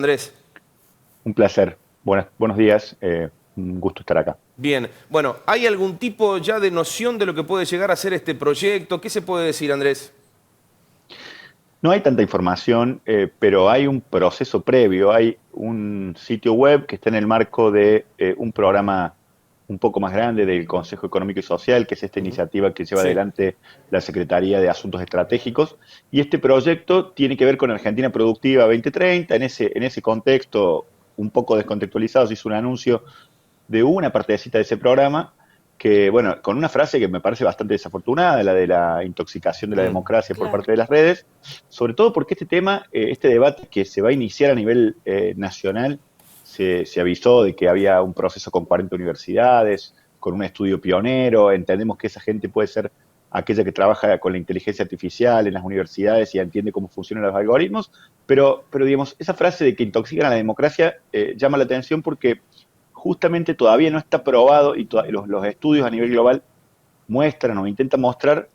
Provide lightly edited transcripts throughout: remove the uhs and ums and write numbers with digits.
Andrés, Un placer. Buenos días. Un gusto estar acá. bien. Bueno, ¿hay algún tipo ya de noción de lo que puede llegar a ser este proyecto? ¿Qué se puede decir, Andrés? No hay tanta información, pero hay un proceso previo. Hay un sitio web que está en el marco de un programa un poco más grande del Consejo Económico y Social, que es esta Ujú. iniciativa que lleva Sí. adelante la Secretaría de Asuntos Estratégicos. Y este proyecto tiene que ver con Argentina Productiva 2030. En ese contexto, un poco descontextualizado, se hizo un anuncio de una partecita de ese programa que, bueno, con una frase que me parece bastante desafortunada, la de la intoxicación de la Mm. democracia por Claro, parte de las redes, sobre todo porque este tema, este debate que se va a iniciar a nivel nacional, se avisó de que había un proceso con 40 universidades, con un estudio pionero, entendemos que esa gente puede ser aquella que trabaja con la inteligencia artificial en las universidades y entiende cómo funcionan los algoritmos, pero digamos, esa frase de que intoxican a la democracia llama la atención porque justamente todavía no está probado y los estudios a nivel global muestran o intentan mostrar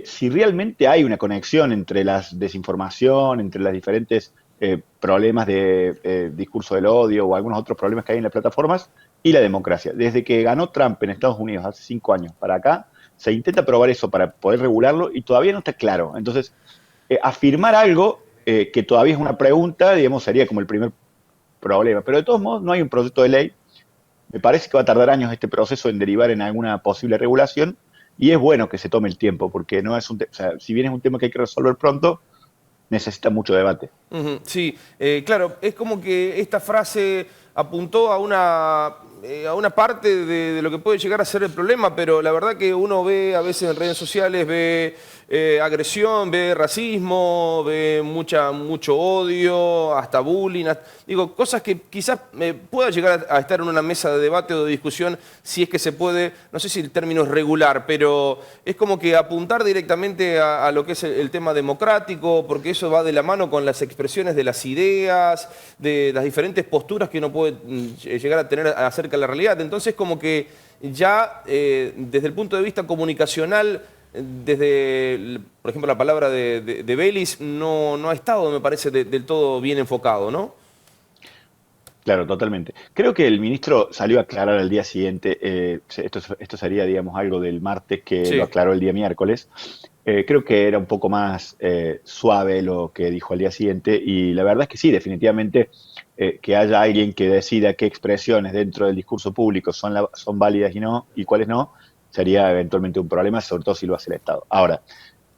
si realmente hay una conexión entre la desinformación, entre los diferentes problemas de discurso del odio o algunos otros problemas que hay en las plataformas y la democracia. Desde que ganó Trump en Estados Unidos hace 5 años para acá, se intenta probar eso para poder regularlo y todavía no está claro. Entonces, afirmar algo que todavía es una pregunta, digamos, sería como el primer problema. Pero de todos modos, no hay un proyecto de ley. Me parece que va a tardar años este proceso en derivar en alguna posible regulación y es bueno que se tome el tiempo porque no es o sea, si bien es un tema que hay que resolver pronto, necesita mucho debate. Ujú. Sí, claro, es como que esta frase apuntó a una parte de lo que puede llegar a ser el problema, pero la verdad que uno ve a veces en redes sociales, ve agresión, ve racismo, ve mucho odio, hasta bullying, digo, cosas que quizás pueda llegar a estar en una mesa de debate o de discusión, si es que se puede, no sé si el término es regular, pero es como que apuntar directamente a lo que es el tema democrático, porque eso va de la mano con las expresiones de las ideas, de las diferentes posturas que uno puede llegar a tener acerca de la realidad. Entonces, como que ya desde el punto de vista comunicacional, por ejemplo, la palabra de Belis no ha estado, me parece, del todo bien enfocado, ¿no? Claro, totalmente. Creo que el ministro salió a aclarar al día siguiente, esto sería, digamos, algo del martes que lo Sí. aclaró el día miércoles. Creo que era un poco más suave lo que dijo al día siguiente y la verdad es que sí, definitivamente que haya alguien que decida qué expresiones dentro del discurso público son válidas y no, y cuáles no, sería eventualmente un problema, sobre todo si lo hace el Estado. Ahora,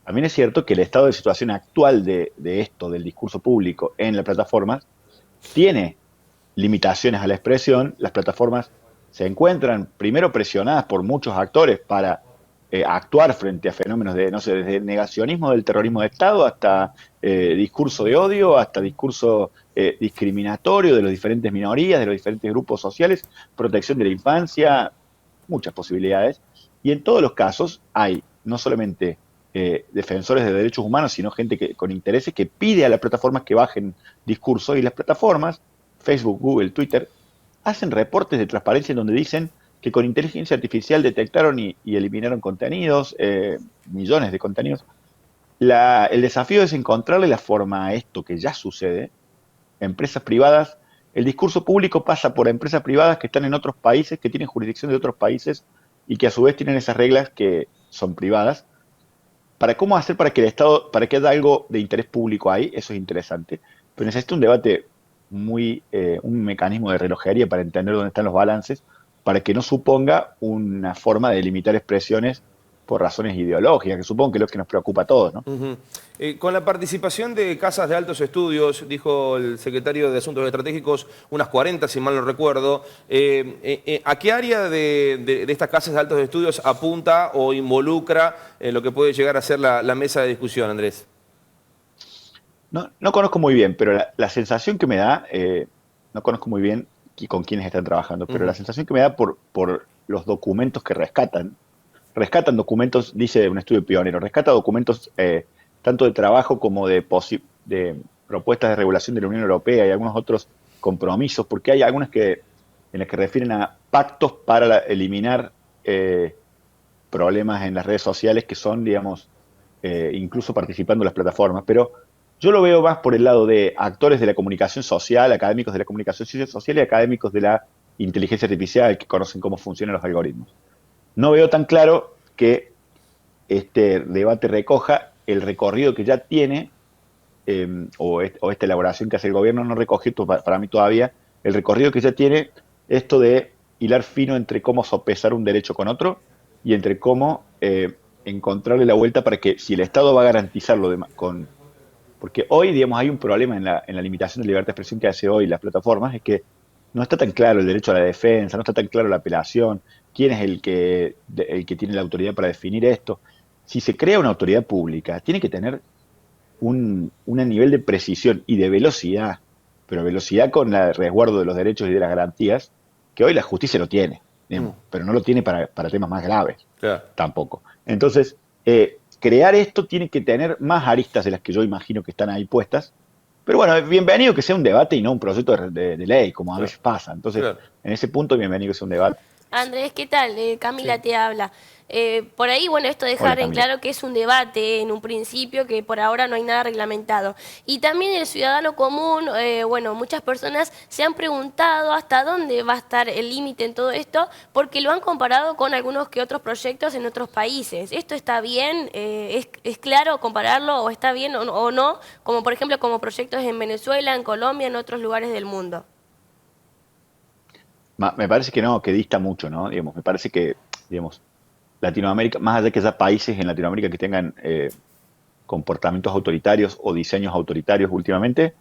también es cierto que el estado de situación actual de esto, del discurso público en las plataformas, tiene limitaciones a la expresión. Las plataformas se encuentran primero presionadas por muchos actores para actuar frente a fenómenos de, no sé, desde el negacionismo del terrorismo de Estado hasta discurso de odio, hasta discurso discriminatorio de las diferentes minorías, de los diferentes grupos sociales, protección de la infancia, muchas posibilidades. Y en todos los casos hay no solamente defensores de derechos humanos, sino gente con intereses que pide a las plataformas que bajen discurso y las plataformas Facebook, Google, Twitter, hacen reportes de transparencia en donde dicen que con inteligencia artificial detectaron y eliminaron contenidos, millones de contenidos. El desafío es encontrarle la forma a esto que ya sucede. Empresas privadas, el discurso público pasa por empresas privadas que están en otros países, que tienen jurisdicción de otros países y que a su vez tienen esas reglas que son privadas. Para cómo hacer para que el Estado, para que haya algo de interés público ahí, eso es interesante, pero necesita un debate un mecanismo de relojería para entender dónde están los balances, para que no suponga una forma de limitar expresiones por razones ideológicas, que supongo que es lo que nos preocupa a todos, ¿no? Ujú. Con la participación de casas de altos estudios, dijo el secretario de Asuntos Estratégicos, unas 40, si mal no recuerdo, ¿a qué área de estas casas de altos estudios apunta o involucra lo que puede llegar a ser la mesa de discusión, Andrés? No conozco muy bien, pero la sensación que me da, no conozco muy bien con quiénes están trabajando, pero la Ujú. sensación que me da por los documentos que rescatan documentos, dice un estudio pionero, rescata documentos tanto de trabajo como de propuestas de regulación de la Unión Europea y algunos otros compromisos, porque hay algunas en las que refieren a pactos para eliminar problemas en las redes sociales que son, digamos, incluso participando en las plataformas. Pero Yo lo veo más por el lado de actores de la comunicación social, académicos de la comunicación social y académicos de la inteligencia artificial que conocen cómo funcionan los algoritmos. No veo tan claro que este debate recoja el recorrido que ya tiene, o esta elaboración que hace el gobierno no recoge para mí todavía, el recorrido que ya tiene esto de hilar fino entre cómo sopesar un derecho con otro y entre cómo encontrarle la vuelta para que si el Estado va a garantizar lo demás, porque hoy, digamos, hay un problema en la limitación de libertad de expresión que hace hoy las plataformas, es que no está tan claro el derecho a la defensa, no está tan claro la apelación, quién es el que tiene la autoridad para definir esto. Si se crea una autoridad pública, tiene que tener un nivel de precisión y de velocidad, pero velocidad con el resguardo de los derechos y de las garantías, que hoy la justicia lo tiene, digamos, pero no lo tiene para temas más graves, Claro. tampoco. Entonces, crear esto tiene que tener más aristas de las que yo imagino que están ahí puestas, pero bueno, bienvenido que sea un debate y no un proyecto de ley, como a Claro. veces pasa. Entonces, Claro. en ese punto, bienvenido que sea un debate. Andrés, ¿qué tal? Camila Sí. te habla. Por ahí, bueno, esto Hola, dejar en Camila. claro que es un debate en un principio, que por ahora no hay nada reglamentado. Y también el ciudadano común, bueno, muchas personas se han preguntado hasta dónde va a estar el límite en todo esto, porque lo han comparado con algunos que otros proyectos en otros países. ¿Esto está bien? ¿Es claro compararlo o está bien o no? Como por ejemplo, como proyectos en Venezuela, en Colombia, en otros lugares del mundo. Me parece que no, que dista mucho, ¿no? Digamos, me parece que, digamos, Latinoamérica, más allá de que haya países en Latinoamérica que tengan comportamientos autoritarios o diseños autoritarios últimamente,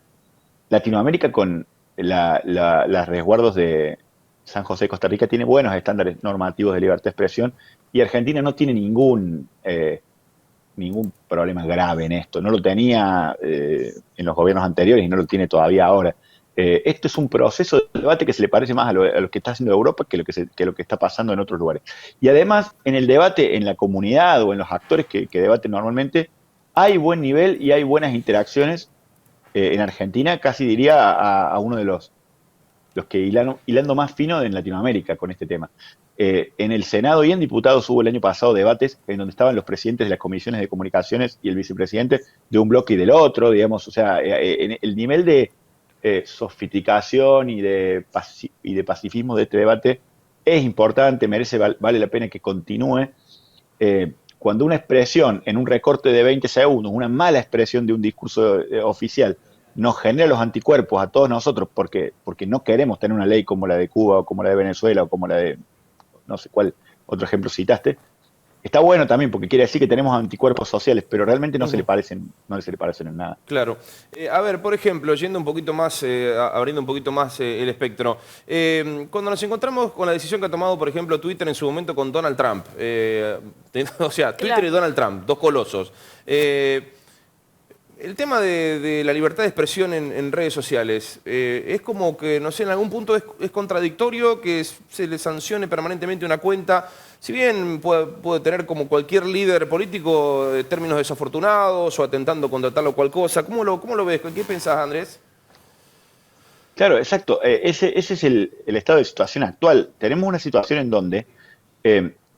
Latinoamérica con los resguardos de San José de Costa Rica tiene buenos estándares normativos de libertad de expresión y Argentina no tiene ningún problema grave en esto. No lo tenía en los gobiernos anteriores y no lo tiene todavía ahora. Esto es un proceso de debate que se le parece más a lo que está haciendo Europa que lo que está pasando en otros lugares. Y además, en el debate, en la comunidad o en los actores que debaten normalmente, hay buen nivel y hay buenas interacciones. En Argentina, casi diría a uno de los que hilando más fino en Latinoamérica con este tema. En el Senado y en diputados hubo el año pasado debates en donde estaban los presidentes de las comisiones de comunicaciones y el vicepresidente de un bloque y del otro, digamos, o sea, el nivel de sofisticación y de pacifismo de este debate es importante, vale la pena que continúe. Cuando una expresión en un recorte de 20 segundos, una mala expresión de un discurso oficial, nos genera los anticuerpos a todos nosotros porque no queremos tener una ley como la de Cuba o como la de Venezuela o como la de no sé cuál otro ejemplo citaste, está bueno también porque quiere decir que tenemos anticuerpos sociales, pero realmente no se le parecen en nada. Claro. A ver, por ejemplo, yendo un poquito más, abriendo un poquito más el espectro, cuando nos encontramos con la decisión que ha tomado, por ejemplo, Twitter en su momento con Donald Trump, o sea, Twitter Claro. y Donald Trump, dos colosos. El tema de la libertad de expresión en redes sociales, es como que, no sé, en algún punto es contradictorio que se le sancione permanentemente una cuenta, si bien puede tener como cualquier líder político términos desafortunados o atentando contra tal o cual cosa. ¿Cómo lo ves? ¿Qué pensás, Andrés? Claro, exacto. Ese es el estado de situación actual. Tenemos una situación en donde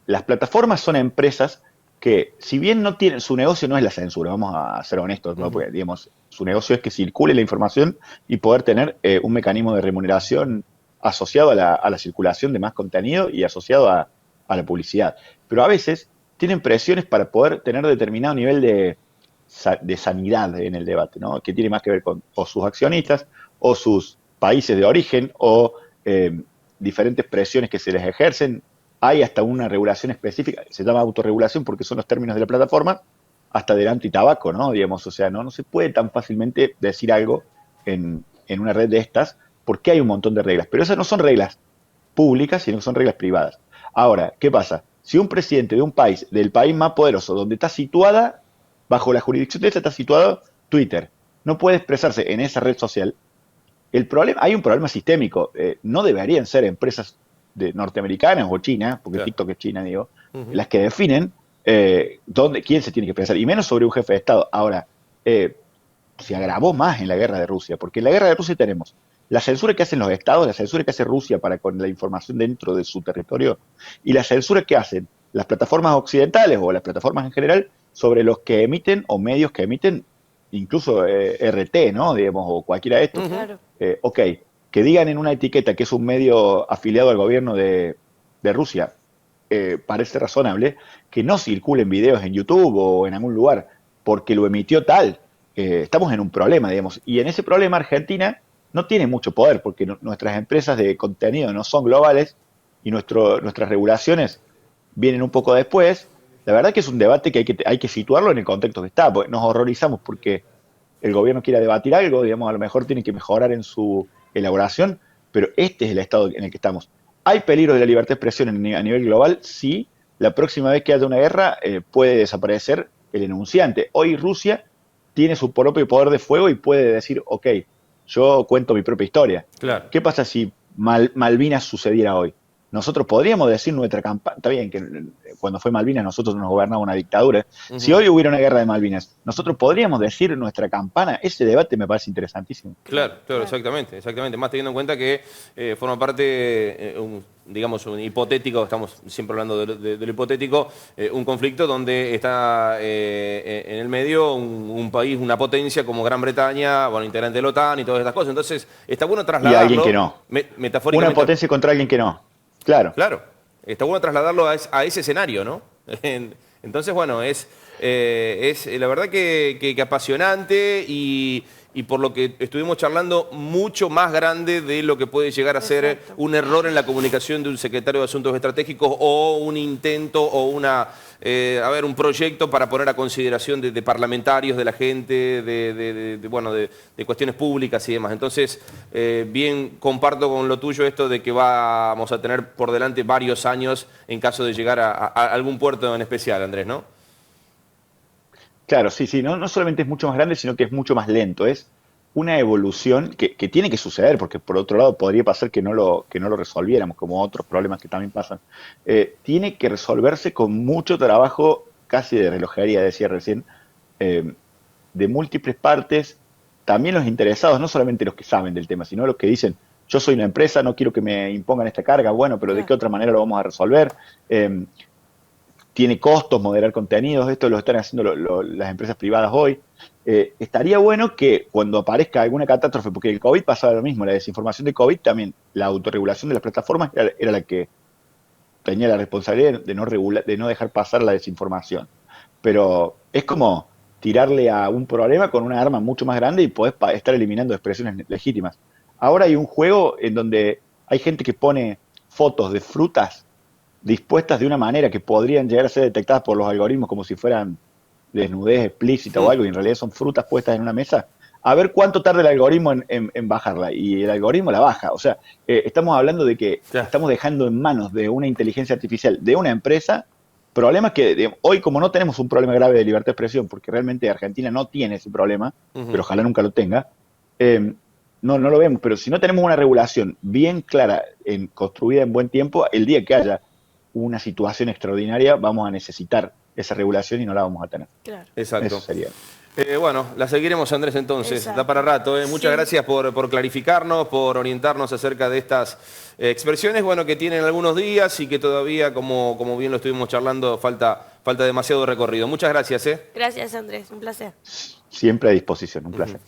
las plataformas son empresas que, si bien no tienen, su negocio no es la censura, vamos a ser honestos, ¿no? Porque, digamos, su negocio es que circule la información y poder tener un mecanismo de remuneración asociado a la circulación de más contenido y asociado a la publicidad. Pero a veces tienen presiones para poder tener determinado nivel de sanidad en el debate, ¿no? Que tiene más que ver con o sus accionistas o sus países de origen o diferentes presiones que se les ejercen. Hay hasta una regulación específica, se llama autorregulación porque son los términos de la plataforma, hasta del anti-tabaco, ¿no? Digamos, o sea, no se puede tan fácilmente decir algo en una red de estas porque hay un montón de reglas. Pero esas no son reglas públicas, sino que son reglas privadas. Ahora, ¿qué pasa? Si un presidente de un país, del país más poderoso, donde está situada, bajo la jurisdicción de esta está situado Twitter, no puede expresarse en esa red social, hay un problema sistémico. No deberían ser empresas norteamericanas o chinas, porque Claro. TikTok es China, digo, las que definen quién se tiene que expresar, y menos sobre un jefe de Estado. Ahora, se agravó más en la guerra de Rusia, porque en la guerra de Rusia tenemos la censura que hacen los estados, la censura que hace Rusia para con la información dentro de su territorio, y la censura que hacen las plataformas occidentales o las plataformas en general sobre los que emiten o medios que emiten incluso RT, ¿no? Digamos, o cualquiera de estos. Claro. Ok, que digan en una etiqueta que es un medio afiliado al gobierno de Rusia, parece razonable que no circulen videos en YouTube o en algún lugar, porque lo emitió tal. Estamos en un problema, digamos, y en ese problema Argentina no tiene mucho poder, porque nuestras empresas de contenido no son globales y nuestras regulaciones vienen un poco después. La verdad que es un debate que hay que situarlo en el contexto que está, porque nos horrorizamos porque el gobierno quiera debatir algo, digamos, a lo mejor tiene que mejorar en su elaboración, pero este es el estado en el que estamos. ¿Hay peligro de la libertad de expresión a nivel global? Sí. La próxima vez que haya una guerra puede desaparecer el enunciante. Hoy Rusia tiene su propio poder de fuego y puede decir, ok, yo cuento mi propia historia. Claro. ¿Qué pasa si Malvinas sucediera hoy? Nosotros podríamos decir nuestra campaña, está bien que cuando fue Malvinas nosotros nos gobernaba una dictadura. Si hoy hubiera una guerra de Malvinas, nosotros podríamos decir nuestra campana. Ese debate me parece interesantísimo. Claro, exactamente. Más teniendo en cuenta que forma parte, digamos, un hipotético, estamos siempre hablando de lo hipotético, un conflicto donde está en el medio un país, una potencia como Gran Bretaña, bueno, integrante de la OTAN y todas estas cosas. Entonces, está bueno trasladarlo. Y alguien que no. Metafóricamente. Una potencia contra alguien que no. Claro. Claro. Está bueno trasladarlo a ese escenario, ¿no? Entonces, bueno, es la verdad que apasionante y por lo que estuvimos charlando, mucho más grande de lo que puede llegar a ser un error en la comunicación de un secretario de Asuntos Estratégicos o un intento o un proyecto para poner a consideración de parlamentarios, de la gente, de cuestiones públicas y demás. Entonces, bien comparto con lo tuyo esto de que vamos a tener por delante varios años en caso de llegar a algún puerto en especial, Andrés, ¿no? Claro, sí, no solamente es mucho más grande, sino que es mucho más lento. Es una evolución que tiene que suceder, porque por otro lado podría pasar que no lo resolviéramos, como otros problemas que también pasan. Tiene que resolverse con mucho trabajo, casi de relojería, decía recién, de múltiples partes, también los interesados, no solamente los que saben del tema, sino los que dicen, yo soy una empresa, no quiero que me impongan esta carga, bueno, pero ¿de qué otra manera lo vamos a resolver? Tiene costos moderar contenidos, esto lo están haciendo las empresas privadas hoy. Estaría bueno que cuando aparezca alguna catástrofe, porque el COVID pasaba lo mismo, la desinformación de COVID también, la autorregulación de las plataformas era la que tenía la responsabilidad de no dejar pasar la desinformación. Pero es como tirarle a un problema con una arma mucho más grande y podés estar eliminando expresiones legítimas. Ahora hay un juego en donde hay gente que pone fotos de frutas dispuestas de una manera que podrían llegar a ser detectadas por los algoritmos como si fueran desnudez explícita o algo, y en realidad son frutas puestas en una mesa, a ver cuánto tarda el algoritmo en bajarla, y el algoritmo la baja. O sea, estamos hablando de que estamos dejando en manos de una inteligencia artificial, de una empresa, problemas que digamos, hoy como no tenemos un problema grave de libertad de expresión, porque realmente Argentina no tiene ese problema, pero ojalá nunca lo tenga, no lo vemos, pero si no tenemos una regulación bien clara, construida en buen tiempo, el día que haya una situación extraordinaria, vamos a necesitar esa regulación y no la vamos a tener. Claro. Exacto. Eso sería. Bueno, la seguiremos, Andrés, entonces. Exacto. Da para rato. Muchas gracias por clarificarnos, por orientarnos acerca de estas expresiones, bueno, que tienen algunos días y que todavía, como bien lo estuvimos charlando, falta demasiado recorrido. Muchas gracias. Gracias, Andrés. Un placer. Siempre a disposición. Un placer.